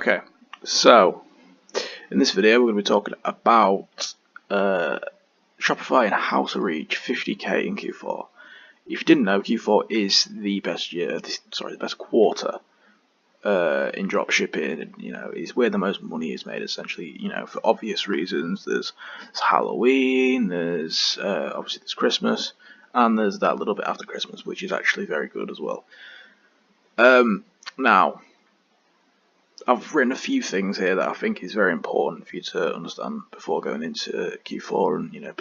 Okay, so in this video we're going to be talking about Shopify and how to reach 50k in Q4. If you didn't know, Q4 is the best the best quarter in dropshipping. You know, it's where the most money is made. Essentially, you know, for obvious reasons. There's Halloween, there's obviously there's Christmas, and there's that little bit after Christmas, which is actually very good as well. Now, I've written a few things here that I think is very important for you to understand before going into Q4 and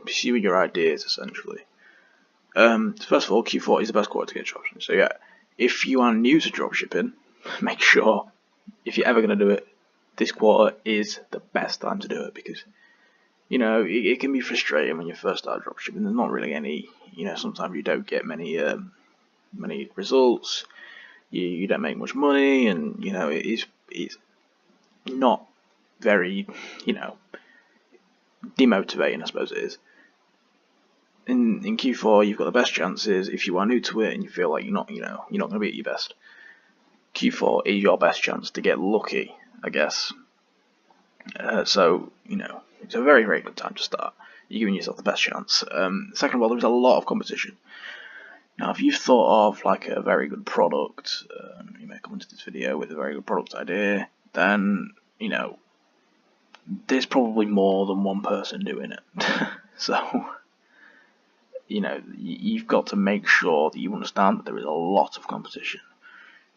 pursuing your ideas essentially. First of all, Q4 is the best quarter to get dropshipping. So yeah, if you are new to dropshipping, make sure if you're ever going to do it, this quarter is the best time to do it, because it can be frustrating when you first start dropshipping. There's not really any, sometimes you don't get many results. You don't make much money, and it's not very demotivating, I suppose it is. In Q4 you've got the best chances. If you are new to it and you feel like you're not going to be at your best, Q4 is your best chance to get lucky, I guess. So it's a very, very good time to start. You're giving yourself the best chance. Second of all, there's a lot of competition. Now, if you've thought of like a very good product, you may come into this video with a very good product idea, then there's probably more than one person doing it. So you've got to make sure that you understand that there is a lot of competition.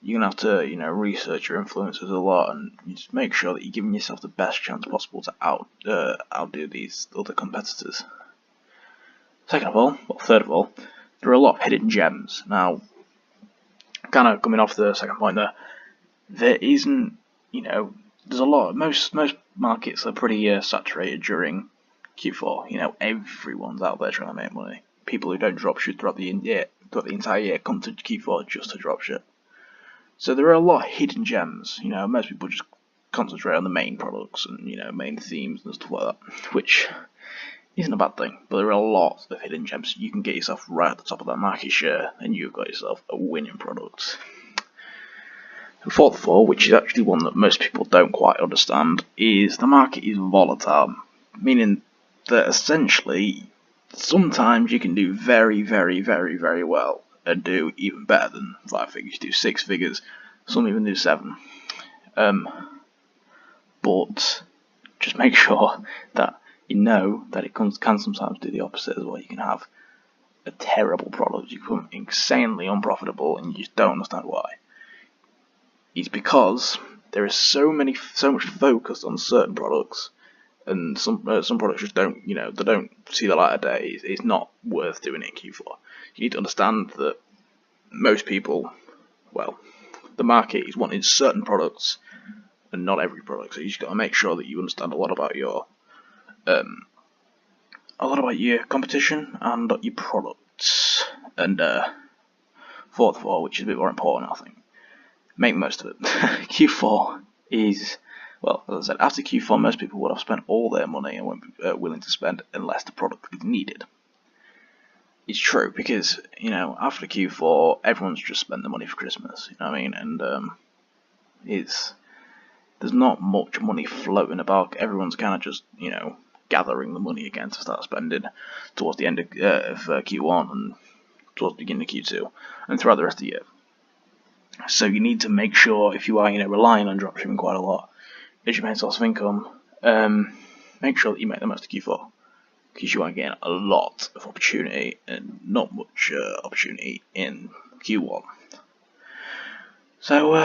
You're gonna have to research your influencers a lot, and just make sure that you're giving yourself the best chance possible to outdo these other competitors. Third of all, there are a lot of hidden gems. Now, kind of coming off the second point there isn't, there's a lot. Most markets are pretty saturated during Q4. Everyone's out there trying to make money. People who don't dropship throughout the entire year come to Q4 just to dropship. So there are a lot of hidden gems. Most people just concentrate on the main products and main themes and stuff like that, which isn't a bad thing, but there are lots of hidden gems. You can get yourself right at the top of that market share, and you've got yourself a winning product. And fourth of all, which is actually one that most people don't quite understand, is the market is volatile, meaning that essentially sometimes you can do very, very, very, very well and do even better than 5 figures. Do 6 figures, some even do 7. But just make sure that that it can sometimes do the opposite as well. You can have a terrible product, you become insanely unprofitable, and you just don't understand why. It's because there is so much focus on certain products, and some products just don't, they don't see the light of day. It's not worth doing it in Q4. You need to understand that most people, the market is wanting certain products and not every product. So you just got to make sure that you understand a lot about your competition and your products. And fourth of all, which is a bit more important, I think, make the most of it. Q4 is, as I said, after Q4 most people would have spent all their money and won't be willing to spend unless the product is needed. It's true, because after Q4 everyone's just spent the money for Christmas, and there's not much money floating about. Everyone's kind of just gathering the money again to start spending towards the end of Q1 and towards the beginning of Q2 and throughout the rest of the year. So you need to make sure, if you are relying on dropshipping quite a lot as your main source of income, make sure that you make the most of Q4, because you are getting a lot of opportunity and not much opportunity in Q1. So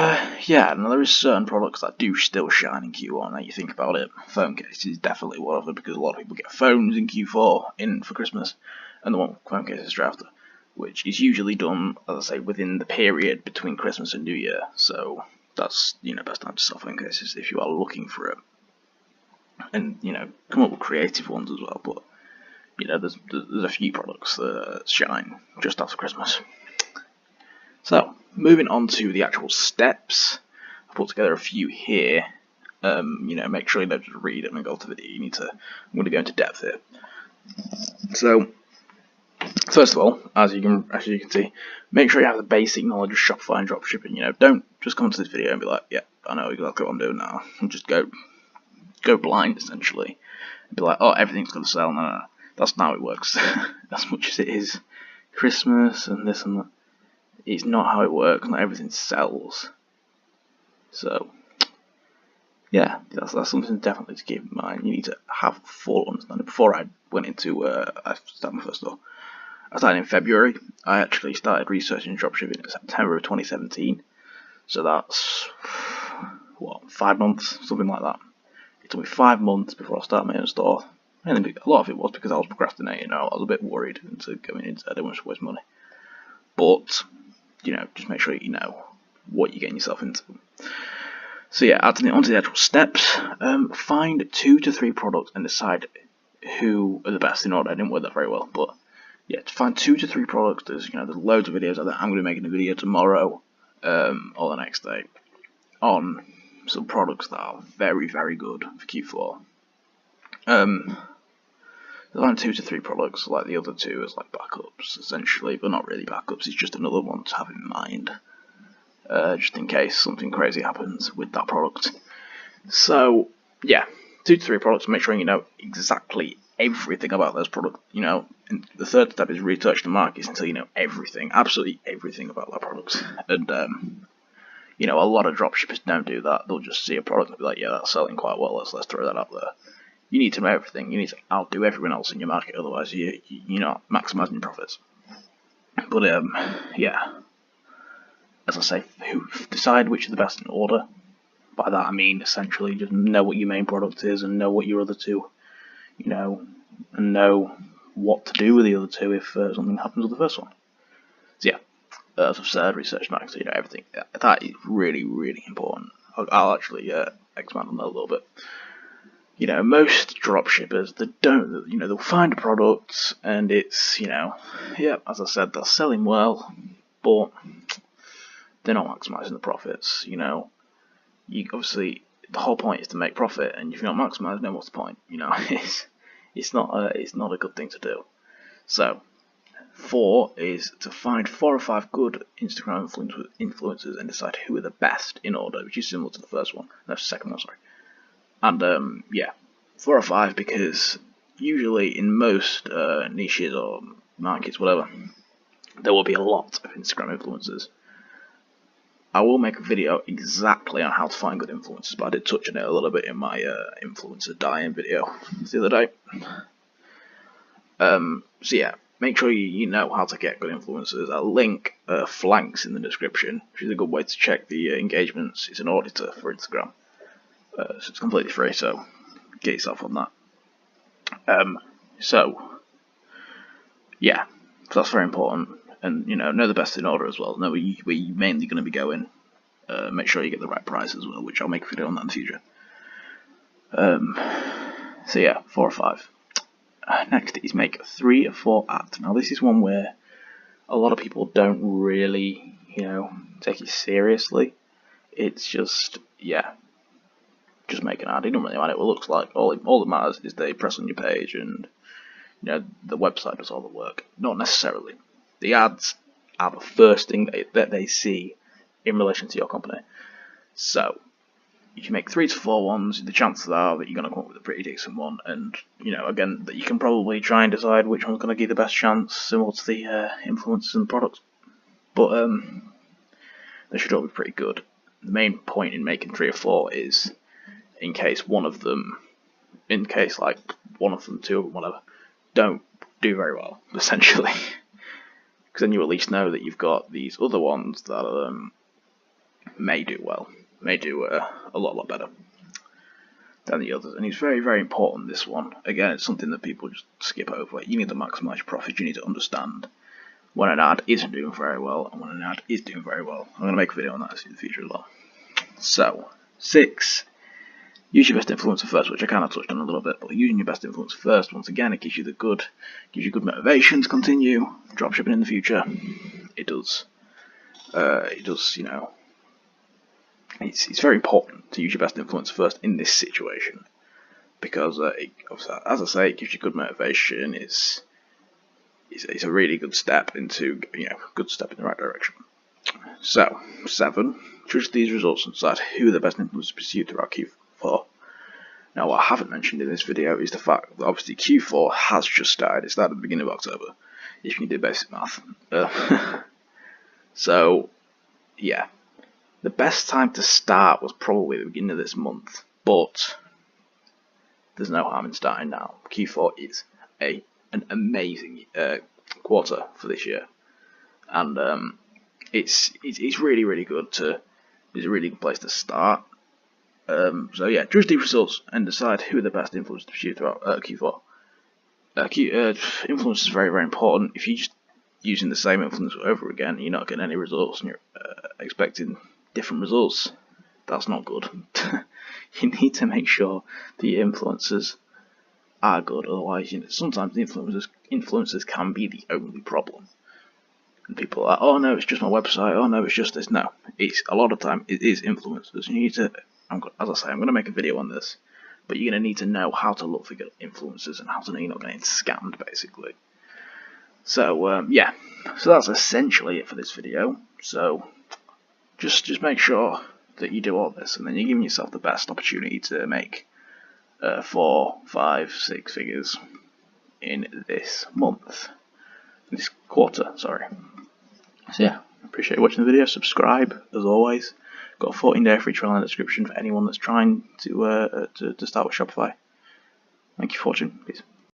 yeah, now there is certain products that do still shine in Q1. Now you think about it, phone case is definitely one of them, because a lot of people get phones in Q4 for Christmas, and the one phone case is after, which is usually done, as I say, within the period between Christmas and New Year. So that's best time to sell phone cases if you are looking for it, and come up with creative ones as well. But there's a few products that shine just after Christmas. So, moving on to the actual steps, I put together a few here. Make sure you don't just read them and go to the video. I'm going to go into depth here. So, First of all, as you can see, make sure you have the basic knowledge of Shopify and dropshipping. Don't just come to this video and be like, yeah, I know exactly what I'm doing now, and just go blind essentially. And be like, oh, everything's gonna sell. No. That's not how it works. As much as it is Christmas and this and that, it's not how it works. Not everything sells. So, yeah, that's something definitely to keep in mind. You need to have full understanding. Before I went into, I started my first store. I started in February. I actually started researching dropshipping in September of 2017. So that's, 5 months, something like that. It took me 5 months before I started my own store. And a lot of it was because I was procrastinating. I was a bit worried into going into it. I didn't want to waste money. But, just make sure you know what you're getting yourself into. So yeah, onto the actual steps. Find 2 to 3 products and decide who are the best in order. I didn't word that very well, but yeah, to find 2 to 3 products. There's loads of videos out there. I'm going to be making a video tomorrow, or the next day, on some products that are very, very good for Q4. Find 2 to 3 products, like the other 2 as like backups, essentially, but not really backups. It's just another one to have in mind, just in case something crazy happens with that product. So yeah, 2 to 3 products. Make sure you know exactly everything about those products. And the third step is research the markets until you know everything, absolutely everything about that product. And a lot of dropshippers don't do that. They'll just see a product and be like, yeah, that's selling quite well. Let's throw that out there. You need to know everything. You need to outdo everyone else in your market, otherwise you're not maximising your profits. But yeah, as I say, decide which is the best in order. By that I mean essentially just know what your main product is and know what your other 2, and know what to do with the other 2 if something happens with the first one. So yeah, as I've said, research markets, everything. That is really, really important. I'll actually expand on that a little bit. Most dropshippers, they don't, they'll find a product and it's, yeah, as I said, they're selling well, but they're not maximising the profits. Obviously the whole point is to make profit, and if you're not maximising, then what's the point? It's not a good thing to do. So 4 is to find 4 or 5 good Instagram influencers and decide who are the best in order, which is similar to the first one. No, second one, sorry. And yeah, 4 or 5, because usually in most niches or markets, whatever, there will be a lot of Instagram influencers. I will make a video exactly on how to find good influencers, but I did touch on it a little bit in my influencer dying video the other day. So yeah, make sure you know how to get good influencers. I'll link Flanks in the description, which is a good way to check the engagements. It's an auditor for Instagram. So it's completely free, so get yourself on that. So yeah, that's very important, and know the best in order as well. Know where you're mainly going to be going. Make sure you get the right price as well, which I'll make a video on that in the future. So yeah, 4 or 5. Next is make 3 or 4 ads. Now this is one where a lot of people don't really, take it seriously. It's just, yeah, just make an ad. It doesn't really matter what it looks like. All that matters is they press on your page and the website does all the work. Not necessarily. The ads are the first thing that they see in relation to your company. So if you make 3 to 4 ones, the chances are that you're going to come up with a pretty decent one. And again, that you can probably try and decide which one's going to give you the best chance, similar to the influencers and products. But they should all be pretty good. The main point in making 3 or 4 is in case one of them, 2 of them, whatever, don't do very well, essentially. Because then you at least know that you've got these other ones that may do well, may do a lot better than the others. And it's very, very important, this one. Again, it's something that people just skip over. You need to maximise your profit. You need to understand when an ad isn't doing very well and when an ad is doing very well. I'm going to make a video on that in the future as well. So 6. Use your best influencer first, which I kind of touched on a little bit, but using your best influencer first, once again, it gives you good motivation to continue dropshipping in the future. It does, it's very important to use your best influencer first in this situation, because, as I say, it gives you good motivation. it's a really good step into, good step in the right direction. So 7, judge these results and decide who the best influencers to pursue throughout Q4. Now, what I haven't mentioned in this video is the fact that obviously Q4 has just started. It started at the beginning of October, if you can do basic math. So, yeah, the best time to start was probably the beginning of this month, but there's no harm in starting now. Q4 is an amazing quarter for this year, and it's really good it's a really good place to start. So yeah, judge these results and decide who are the best influencers to pursue throughout Q4. Influence is very important. If you're just using the same influence over again, you're not getting any results, and you're expecting different results. That's not good. You need to make sure the influencers are good. Otherwise, sometimes the influencers can be the only problem. And people are like, oh no, it's just my website. Oh no, it's just this. No, it's a lot of time it is influencers. You need to. As I say, I'm going to make a video on this, but you're going to need to know how to look for good influencers and how to know you're not getting scammed, basically. So yeah, so that's essentially it for this video. So just make sure that you do all this, and then you're giving yourself the best opportunity to make 4, 5, 6 figures in this month, this quarter. Sorry. So yeah, appreciate you watching the video. Subscribe as always. Got a 14-day free trial in the description for anyone that's trying to start with Shopify. Thank you for watching. Peace.